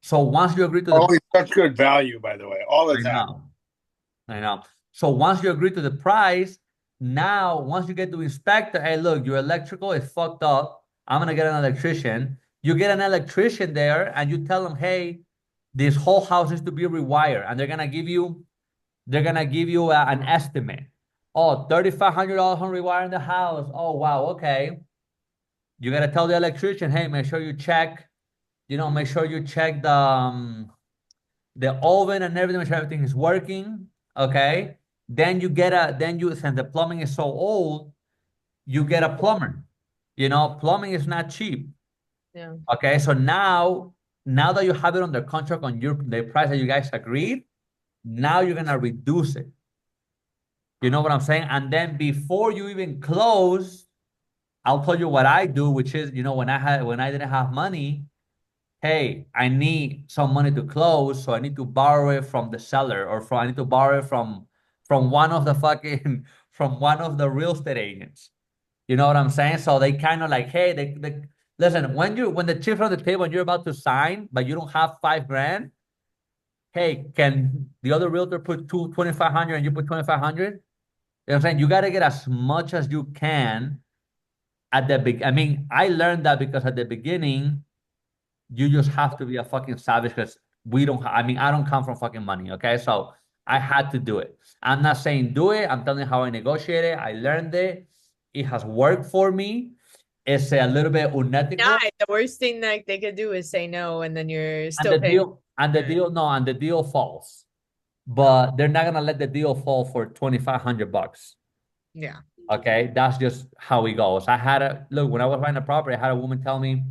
So once you agree to the, Always such good value, by the way, all the I time. know, I know. So once you agree to the price, now once you get to inspect, hey, look, your electrical is fucked up. I'm gonna get an electrician. You get an electrician there, and you tell them, hey, this whole house is to be rewired, and they're gonna give you an estimate. Oh, $3,500 on rewiring the house. Oh, wow, okay. You gotta tell the electrician, hey, make sure you check, make sure you check the oven and everything, make sure everything is working. Okay. Since the plumbing is so old, you get a plumber. Plumbing is not cheap. Yeah. Okay. So now that you have it under contract on the price that you guys agreed, now you're gonna reduce it. You know what I'm saying? And then before you even close, I'll tell you what I do, which is, when I didn't have money, hey, I need some money to close, so I need to borrow it from the seller, or I need to borrow it from one of the fucking from one of the real estate agents. You know what I'm saying? So they kind of like, hey, they listen, when the chips on the table and you're about to sign, but you don't have 5 grand, hey, can the other realtor put 2,500 and you put 2,500? You know what I'm saying? You got to get as much as you can at the big. I mean, I learned that because at the beginning, you just have to be a fucking savage because I mean, I don't come from fucking money. Okay. So I had to do it. I'm not saying do it. I'm telling you how I negotiated. I learned it. It has worked for me. It's a little bit Yeah, unethical. the worst thing like they could do is say no, and then you're And still the paying. deal, and the deal, no, and the deal falls. Oh, But they're not gonna let the deal fall for $2,500. yeah. Okay. That's just how it goes. I had a look when I was buying a property, I had a woman tell me,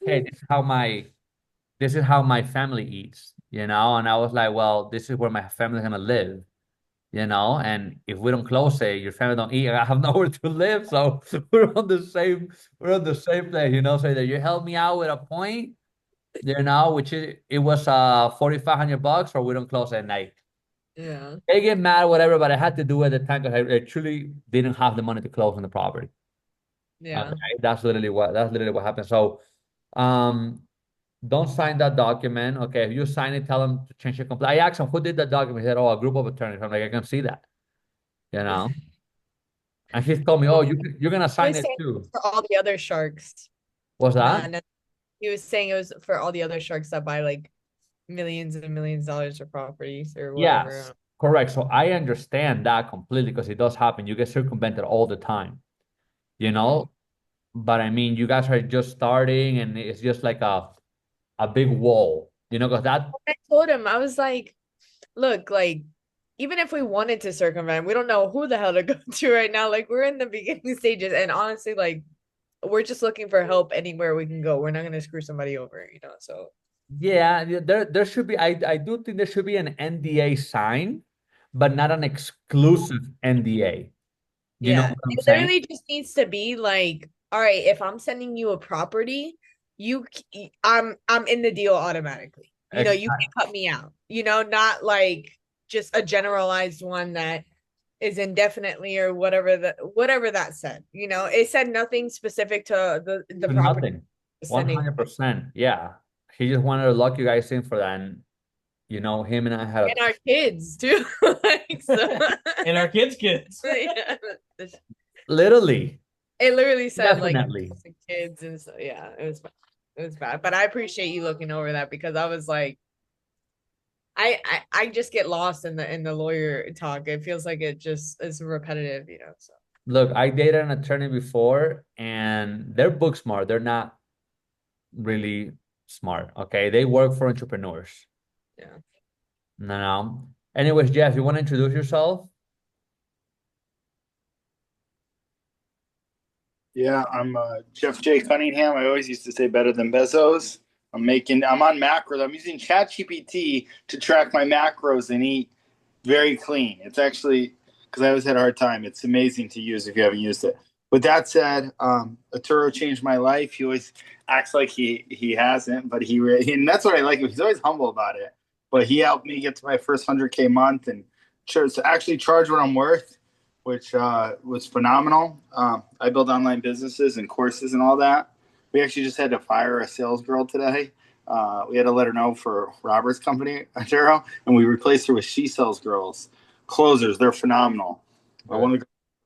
hey, this is how my family eats, and I was like, well, this is where my family's gonna live, and if we don't close it, your family don't eat, I have nowhere to live. So we're on the same place, so that you help me out with a point, which is it was $4,500, or we don't close at night. Yeah. They get mad, whatever, but I had to do it at the time because I truly didn't have the money to close on the property. Okay, Yeah. that's literally what happened. So um don't sign that document. Okay, if you sign it, tell them to change your complaint. I asked him who did the document. He said, "Oh, a group of attorneys." I'm like, I can see that, you know. And he told me, "Oh, you're gonna He sign was it saying too." for all the other sharks. What's that? Not he was saying it was for all the other sharks that buy like millions and millions of dollars of properties or Yes, whatever. correct. So I understand that completely because it does happen. You get circumvented all the time, you Yeah. know. But I mean, you guys are just starting, and it's just like a big wall, because that. I told him, I was like, look, like, even if we wanted to circumvent, we don't know who the hell to go to right now. Like, we're in the beginning stages, and honestly, like, we're just looking for help anywhere we can go. We're not gonna screw somebody over. So Yeah, there should be. I do think there should be an NDA sign, but not an exclusive NDA. You know yeah, what I'm it saying? literally just needs to be like, all right, if I'm sending you a property, I'm in the deal automatically. You Exactly. can cut me out. Not like just a generalized one that is indefinitely or whatever that said. It said nothing specific to the property Nothing. sending. 100%. Yeah. He just wanted to lock you guys in for that. And, him and I had And our kids too. Like, so, And our kids. yeah. literally, It literally said like definitely. kids and so yeah, it was bad. But I appreciate you looking over that because I was like, I just get lost in the lawyer talk. It feels like it just is repetitive. So Look, I dated an attorney before, and they're book smart. They're not really smart. Okay. They work for entrepreneurs. yeah. No, no. Anyways, Jeff, you want to introduce yourself? Yeah, I'm Jeff J. Cunningham. I always used to say better than Bezos. I'm on macros. I'm using ChatGPT to track my macros and eat very clean. It's actually, because I always had a hard time. It's amazing to use if you haven't used it. With that said, Arturo changed my life. He always acts like he hasn't, but and that's what I like. He's always humble about it. But he helped me get to my first 100K month and to actually charge what I'm worth, which was phenomenal. I build online businesses and courses and all that. We actually just had to fire a sales girl today We had to let her know for Robert's company, Daryl, and we replaced her with She Sells Girls closers. They're phenomenal. One of the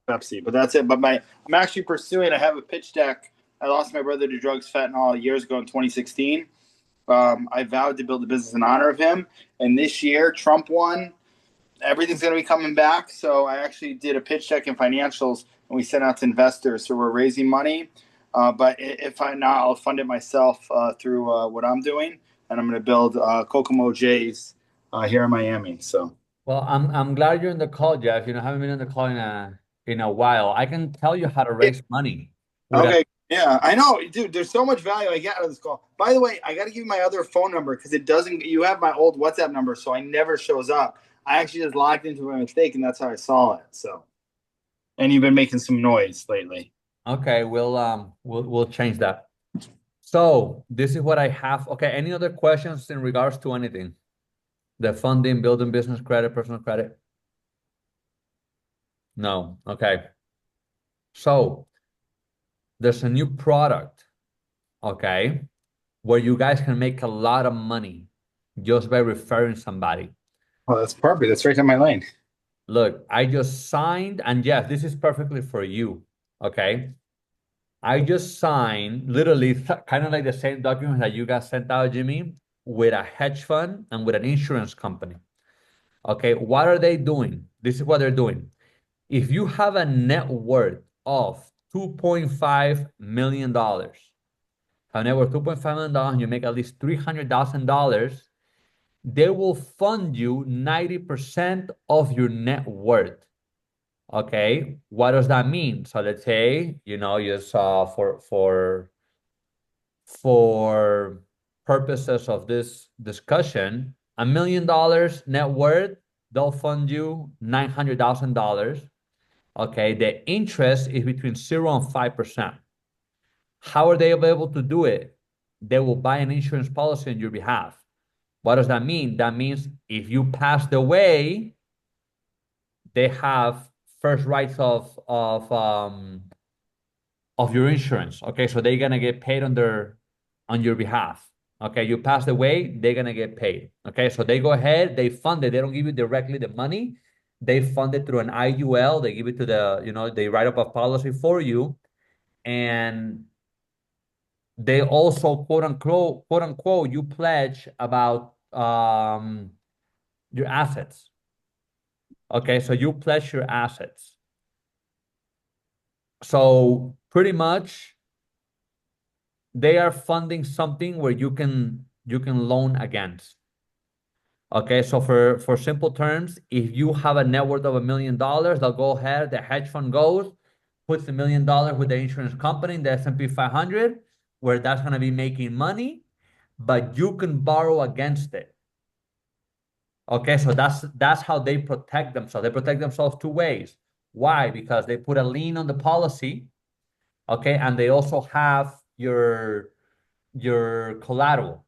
Pepsi, but that's it. But I'm actually pursuing. I have a pitch deck. I lost my brother to drugs, fentanyl years ago in 2016. I vowed to build a business in honor of him, and this year Trump won. Everything's going to be coming back. So I actually did a pitch deck in financials, and we sent out to investors. So we're raising money. But if I not, I'll fund it myself through what I'm doing, and I'm going to build Kokomo J's here in Miami. So, Well, I'm glad you're in the call, Jeff. You know, I haven't been in the call in a while. I can tell you how to raise money. Okay, yeah, I know, dude. There's so much value I get out of this call. By the way, I got to give you my other phone number because it doesn't. You have my old WhatsApp number, so I never shows up. I actually just logged into my mistake, and that's how I saw it. So, and you've been making some noise lately. Okay, we'll change that. So this is what I have. Okay, any other questions in regards to anything? The funding, building business credit, personal credit? No. Okay. So there's a new product, okay, where you guys can make a lot of money just by referring somebody. Oh, that's perfect. That's right in my lane. Look, I just signed, and Jeff, this is perfectly for you, okay? I just signed literally kind of like the same document that you guys sent out, Jimmy, with a hedge fund and with an insurance company. Okay, what are they doing? This is what they're doing. If you have a net worth of $2.5 million, a net worth $2.5 million, and you make at least $300,000, they will fund you 90% of your net worth. Okay, what does that mean? So let's say, you know, you saw for purposes of this discussion, $1 million net worth, they'll fund you $900,000. Okay, the interest is between 0 and 5%. How are they able to do it? They will buy an insurance policy on your behalf. What does that mean? That means if you passed away, they have first rights of your insurance. Okay, so they're gonna get paid on your behalf. Okay, you passed away, they're gonna get paid. Okay, so they go ahead, they fund it. They don't give you directly the money. They fund it through an IUL. They give it to the, you know, they write up a policy for you, and they also quote unquote, you pledge about your assets. Okay, so you pledge your assets. So pretty much they are funding something where you can loan against. Okay, so for simple terms, if you have a net worth of $1 million, they'll go ahead, the hedge fund goes, puts $1 million with the insurance company in the S&P 500, where that's going to be making money, but you can borrow against it. Okay, so that's how they protect themselves. They protect themselves two ways. Why? Because they put a lien on the policy, okay, and they also have your collateral.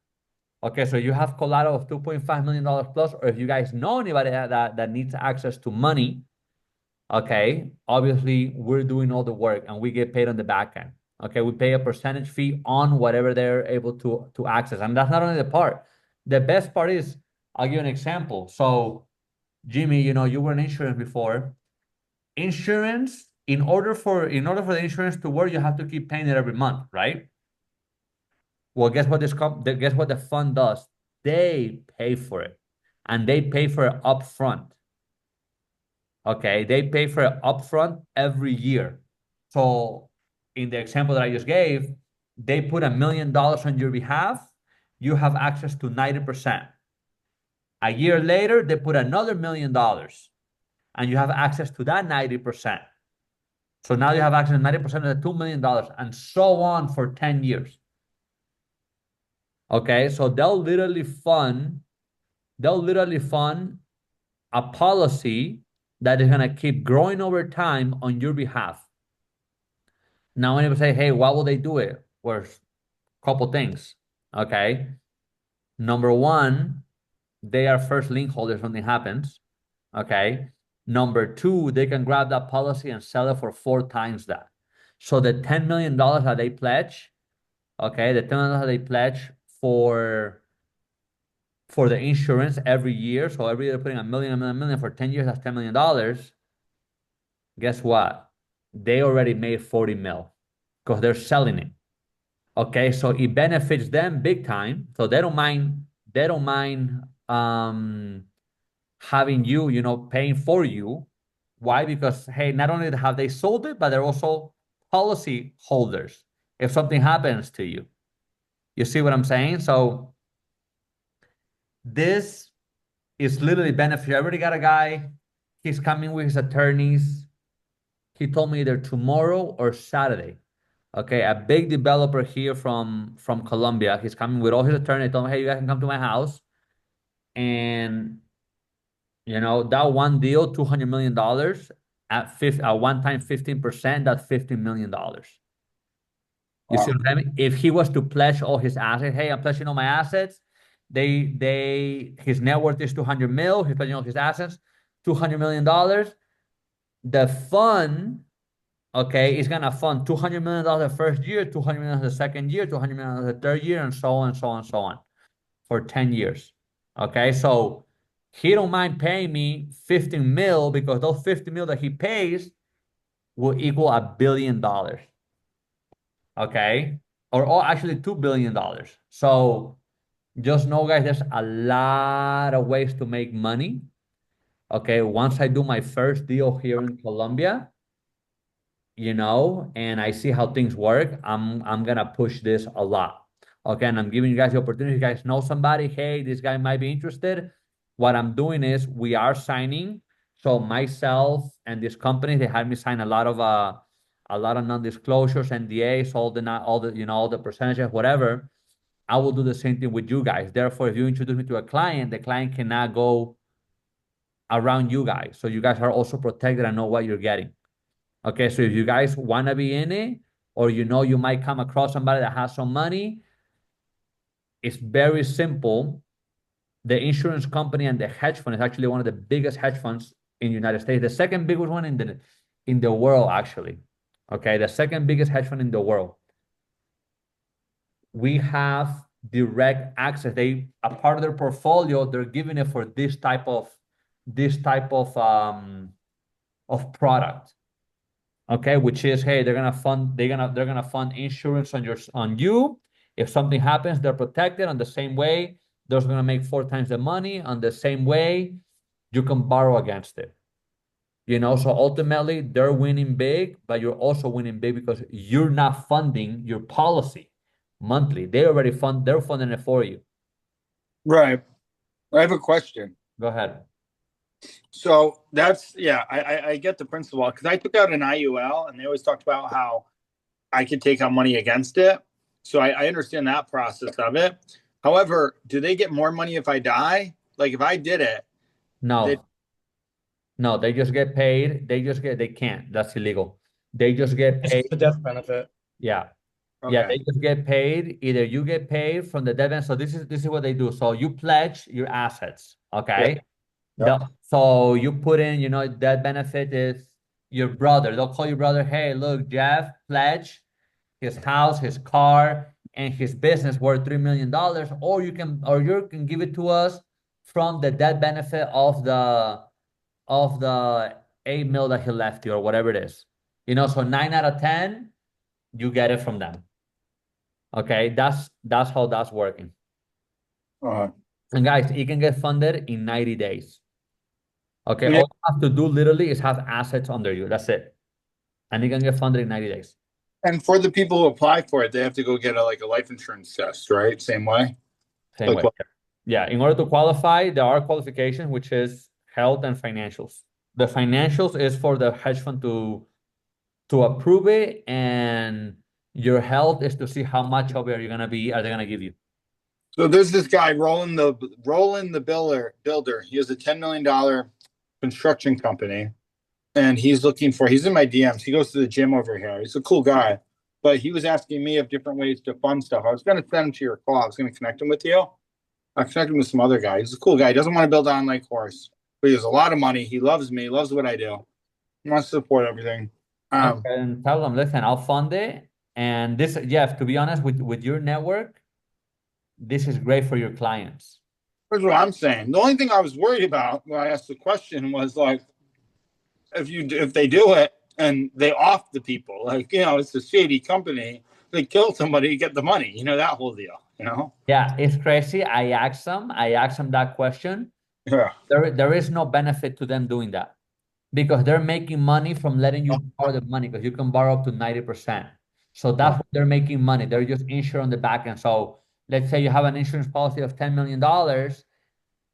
Okay, so you have collateral of $2.5 million plus, or if you guys know anybody that needs access to money, okay, obviously we're doing all the work and we get paid on the back end. Okay, we pay a percentage fee on whatever they're able to access. And that's not only the part. The best part is, I'll give you an example. So, Jimmy, you know, you were in insurance before. Insurance, in order for the insurance to work, you have to keep paying it every month, right? Well, guess what the fund does? They pay for it, and they pay for it upfront. Okay, they pay for it upfront every year. So in the example that I just gave, they put $1 million on your behalf, you have access to 90%. A year later, they put another $1 million, and you have access to that 90%. So now you have access to 90% of the $2 million, and so on for 10 years. Okay, so they'll literally fund a policy that is going to keep growing over time on your behalf. Now, when people say, hey, why will they do it? Well, a couple things. Okay. Number one, they are first lien holders when something happens. Okay. Number two, they can grab that policy and sell it for 4 times that. So the $10 million that they pledge, okay, the $10 million that they pledge for the insurance every year. So every year they're putting a million for 10 years, that's $10 million. Guess what? They already made 40 mil because they're selling it. Okay, so it benefits them big time. So they don't mind having you, paying for you. Why? Because hey, not only have they sold it, but they're also policy holders if something happens to you. You see what I'm saying? So this is literally beneficial. I already got a guy, he's coming with his attorneys. He told me either tomorrow or Saturday. Okay, a big developer here from Colombia. He's coming with all his attorney. I told him, hey, you guys can come to my house. And that one deal, $200 million at one time 15%, that's $50 million. You see what I mean? If he was to pledge all his assets, hey, I'm pledging all my assets. His net worth is 200 mil. He's pledging all his assets, $200 million. The fund, okay, is gonna fund $200 million the first year, $200 million the second year, $200 million the third year, and so on, and so on, and so on, for 10 years. Okay, so he don't mind paying me 15 mil because those 50 mil that he pays will equal $1 billion. Okay, or actually $2 billion. So just know, guys, there's a lot of ways to make money. Okay, once I do my first deal here in Colombia, and I see how things work, I'm gonna push this a lot. Okay, and I'm giving you guys the opportunity. You guys know somebody, hey, this guy might be interested. What I'm doing is we are signing. So myself and this company, they had me sign a lot of non-disclosures, NDAs, all the percentages, whatever. I will do the same thing with you guys. Therefore, if you introduce me to a client, the client cannot go around you guys. So you guys are also protected and know what you're getting. Okay, so if you guys want to be in it, or you might come across somebody that has some money, it's very simple. The insurance company and the hedge fund is actually one of the biggest hedge funds in the United States. The second biggest one in the world, actually. Okay, the second biggest hedge fund in the world. We have direct access. A part of their portfolio, they're giving it for this type of product. Okay, which is, hey, they're gonna fund insurance on you. If something happens, they're protected. On the same way, they're gonna make 4 times the money. On the same way, you can borrow against it. So ultimately they're winning big, but you're also winning big because you're not funding your policy monthly. They're funding it for you. Right. I have a question. Go ahead. So I get the principle because I took out an IUL and they always talked about how I could take out money against it. So I understand that process of it. However, do they get more money if I die? Like if I did it? No, they just get paid. They can't. That's illegal. They just get paid. It's the death benefit. Yeah. Okay. Yeah, they just get paid. Either you get paid from the death benefit. So this is what they do. So you pledge your assets. Okay. Yeah. So you put in, that benefit is your brother. They'll call your brother, hey, look, Jeff pledge his house, his car, and his business worth $3 million, or you can give it to us from the death benefit of the 8 mil that he left you, or whatever it is. So 9 out of 10, you get it from them. Okay, that's how that's working. And guys, it can get funded in 90 days. Okay, all you have to do literally is have assets under you. That's it. And you can get funded in 90 days. And for the people who apply for it, they have to go get a life insurance test, right? Same way? Same way. Yeah, in order to qualify, there are qualifications, which is health and financials. The financials is for the hedge fund to approve it, and your health is to see how much of it are they gonna give you. So there's this guy, Roland the Builder. He has a $10 million construction company, and he's in my DMs. He goes to the gym over here. He's a cool guy, but he was asking me of different ways to fund stuff. I was going to send him to your call. I was going to connect him with you. I connected him with some other guy. He's a cool guy. He doesn't want to build on Lake Horse, but he has a lot of money. He loves me. He loves what I do. He wants to support everything. And tell them, listen, I'll fund it. And this, Jeff, to be honest, with your network, this is great for your clients. Here's what I'm saying. The only thing I was worried about when I asked the question was like, if they do it and they off the people, like, you know, it's a shady company, they kill somebody, get the money, you know, that whole deal, you know? Yeah, it's crazy. I asked them that question. Yeah. There is no benefit to them doing that because they're making money from letting you borrow the money because you can borrow up to 90%. So that's what they're making money. They're just insured on the back end. So let's say you have an insurance policy of $10 million.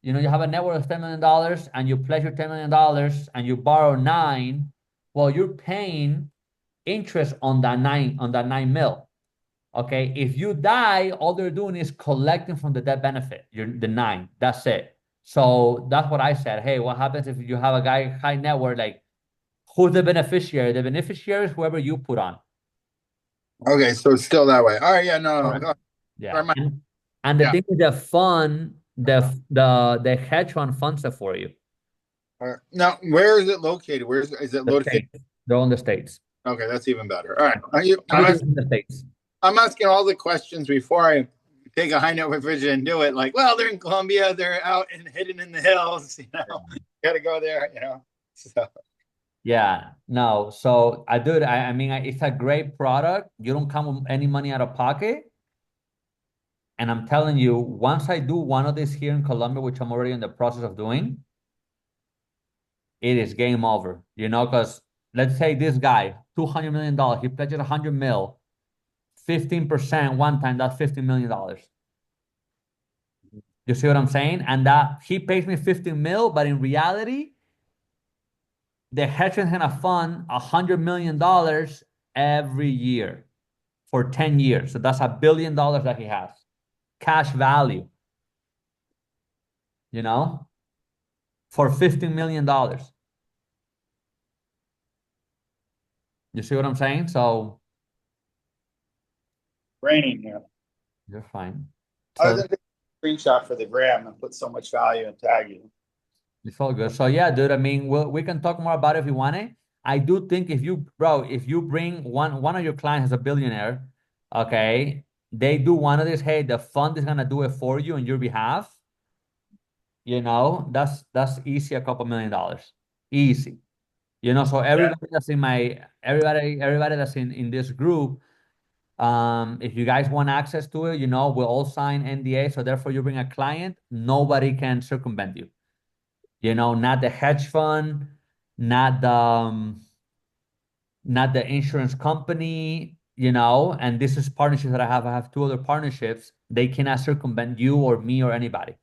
You know, you have a net worth of $10 million and you pledge your $10 million and you borrow 9. Well, you're paying interest on that 9 mil. Okay. If you die, all they're doing is collecting from the death benefit. You're the 9. That's it. So that's what I said. Hey, what happens if you have a guy high net worth? Like, who's the beneficiary? The beneficiary is whoever you put on. Okay, so it's still that way. All right, yeah, no, Correct. no. Yeah. Sorry, And the Yeah. thing is the fund, the hedge fund funds it for you. Now, where is it located? Where is it The located? States. They're on the States. Okay, that's even better. All right. Everything's in the States. I'm asking all the questions before I take a high net worth vision and do it. Like, well, they're in Colombia, they're out and hidden in the hills, you know. Gotta go there, you know. So Yeah, no. So I mean, it's a great product. You don't come with any money out of pocket. And I'm telling you, once I do one of these here in Colombia, which I'm already in the process of doing, it is game over, you know, because let's say this guy, $200 million, he pledges 100 mil, 15% one time, that's $50 million. You see what I'm saying? And that he pays me 15 mil, but in reality, the hedge fund is gonna fund $100 million every year for 10 years. So that's $1 billion that he has. Cash value. You know? For $15 million. You see what I'm saying? So raining here. you're fine. I was So gonna take a screenshot for the gram and put so much value and tag you. it's all good. So yeah, dude, I mean, we can talk more about it if you want it. I do think if you bring one of your clients as a billionaire, okay, they do one of this, hey, the fund is gonna do it for you on your behalf. You know, that's easy, a couple $1 million. Easy. You know, so everybody that's in everybody that's in this group, if you guys want access to it, you know, we'll all sign NDA. So therefore you bring a client, nobody can circumvent you. You know, not the hedge fund, not the insurance company, you know, and this is partnerships that I have. I have 2 other partnerships. They cannot circumvent you or me or anybody.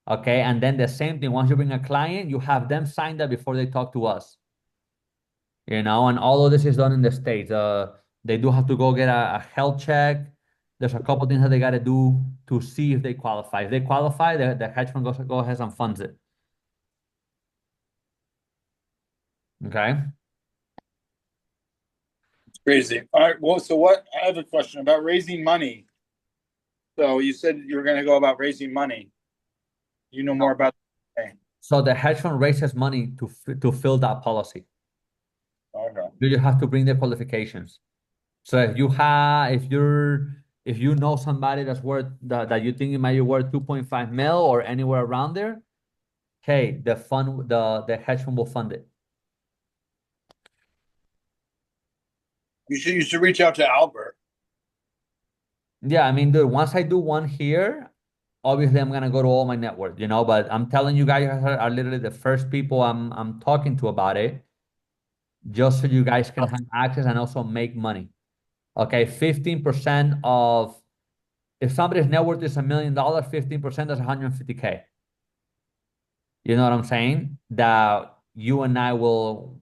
Okay. And then the same thing, once you bring a client, you have them sign that before they talk to us. You know, and all of this is done in the States. They do have to go get a health check. There's a couple things that they got to do to see if they qualify. If they qualify, the hedge fund go ahead and funds it. Okay. Crazy. All right. Well, so what? I have a question about raising money. So you said you were going to go about raising money. You know more about. So the hedge fund raises money to fill that policy. Okay. You just have to bring the qualifications. So if you know somebody that's worth that you think it might be worth 2.5 mil or anywhere around there, hey, the hedge fund will fund it. You should reach out to Albert. Yeah, I mean, dude, once I do one here, obviously I'm gonna go to all my network, you know, but I'm telling you guys are literally the first people I'm talking to about it, just so you guys can have access and also make money. Okay, 15% of if somebody's net worth is $1 million, 15% is 150K. You know what I'm saying? That you and I will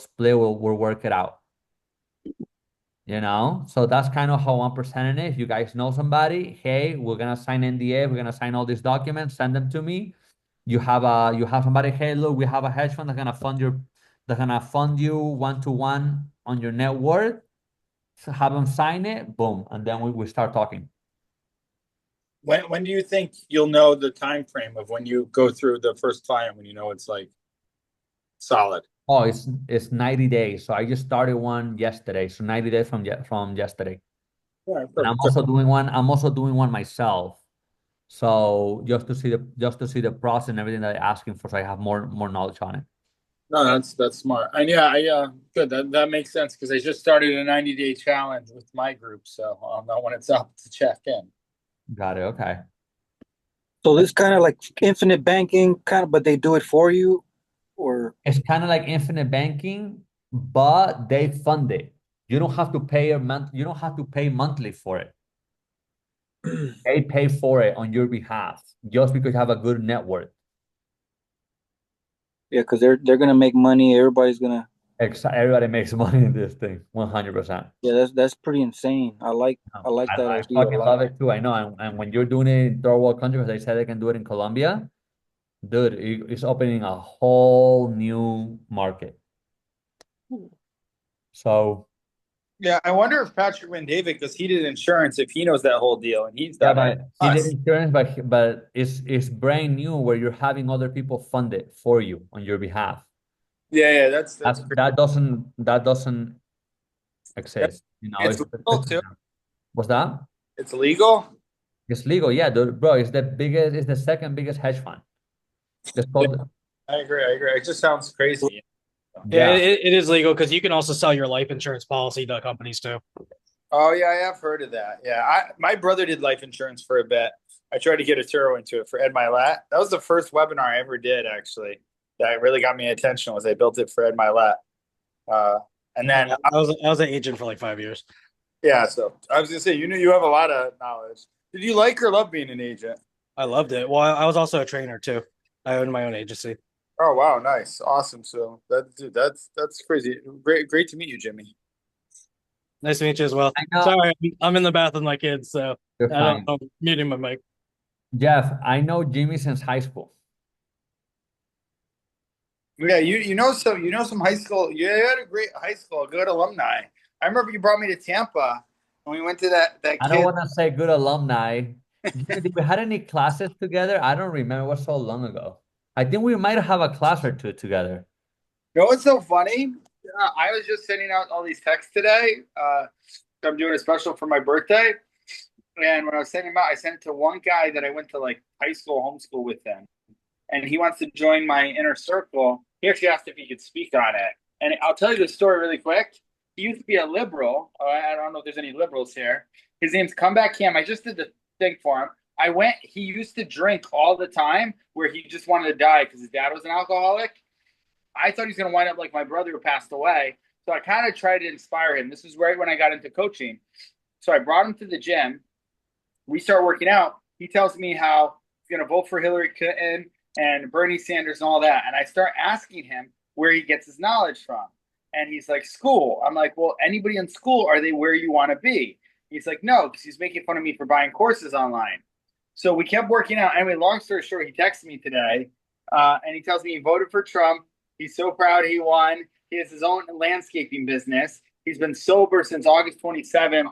split, we'll work it out. You know, so that's kind of how I'm presenting it. If you guys know somebody, hey, we're gonna sign NDA, we're gonna sign all these documents, send them to me. You have somebody, hey, look, we have a hedge fund that's gonna fund you 1-to-1 on your net worth. So have them sign it, boom, and then we start talking. When do you think you'll know the time frame of when you go through the first client, when you know it's like solid? Oh, it's 90 days. So I just started one yesterday. So 90 days from yesterday. Yeah, And I'm also doing one. I'm also doing one myself. So just to see the process and everything that they're asking for, so I have more knowledge on it. No, that's smart. And yeah, good. That makes sense because I just started a 90-day challenge with my group, so I'll know when it's up to check in. Got it. Okay. So this kind of like infinite banking kind of, but they do it for you, or It's kind of like infinite banking, but they fund it. You don't have to pay a month. You don't have to pay monthly for it. They pay for it on your behalf just because you have a good network. yeah, because they're gonna make money. Everybody's gonna. Everybody makes money in this thing, 100%. Yeah, that's pretty insane. I like that I idea a fucking love lot. it too. I know. And when you're doing it in third world countries, they say they can do it in Colombia, dude, it's opening a whole new market. So Yeah, I wonder if Patrick David, because he did insurance, if he knows that whole deal, and he's yeah, done it. but he did insurance, but it's brand new where you're having other people fund it for you on your behalf. Yeah, that's That doesn't exist. You know, it's legal too. what's that? It's legal. It's legal, yeah, dude, bro. It's the second biggest hedge fund. It's called, I agree. It just sounds crazy. Yeah, yeah. it is legal because you can also sell your life insurance policy to companies too. Oh yeah, I have heard of that. Yeah, my brother did life insurance for a bit. I tried to get a Turo into it for Ed Milet. That was the first webinar I ever did, actually. That really got me attention was I built it for Ed Milet. And then I was an agent for like 5 years. yeah, so I was gonna say you have a lot of knowledge. Did you like or love being an agent? I loved it. Well, I was also a trainer too. I owned my own agency. Oh wow, nice, awesome. So that's crazy. Great to meet you, Jimmy. Nice to meet you as well. I know. Sorry, I'm in the bath with my kids, so You're fine. I'm muting my mic. Jeff, I know Jimmy since high school. Yeah, you know some high school. You had a great high school, good alumni. I remember you brought me to Tampa and we went to that I don't want to say good alumni. Jimmy, did we had any classes together? I don't remember. It was so long ago. I think we might have a class or two together. You know what's so funny? I was just sending out all these texts today. I'm doing a special for my birthday. And when I was sending them out, I sent it to one guy that I went to like high school homeschool with him. And he wants to join my inner circle. He actually asked if he could speak on it. And I'll tell you the story really quick. He used to be a liberal. I don't know if there's any liberals here. His name's Comeback Cam. I just did the thing for him. He used to drink all the time where he just wanted to die because his dad was an alcoholic. I thought he was going to wind up like my brother who passed away. So I kind of tried to inspire him. This was right when I got into coaching. So I brought him to the gym. We start working out. He tells me how he's going to vote for Hillary Clinton and Bernie Sanders and all that. And I start asking him where he gets his knowledge from. And he's like, school. I'm like, well, anybody in school, are they where you want to be? He's like, no, because he's making fun of me for buying courses online. So we kept working out. Anyway, long story short, he texted me today and he tells me he voted for Trump. He's so proud he won. He has his own landscaping business. He's been sober since August 27th,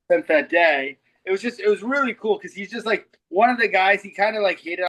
since that day. It was really cool because he's just like one of the guys he kind of like hated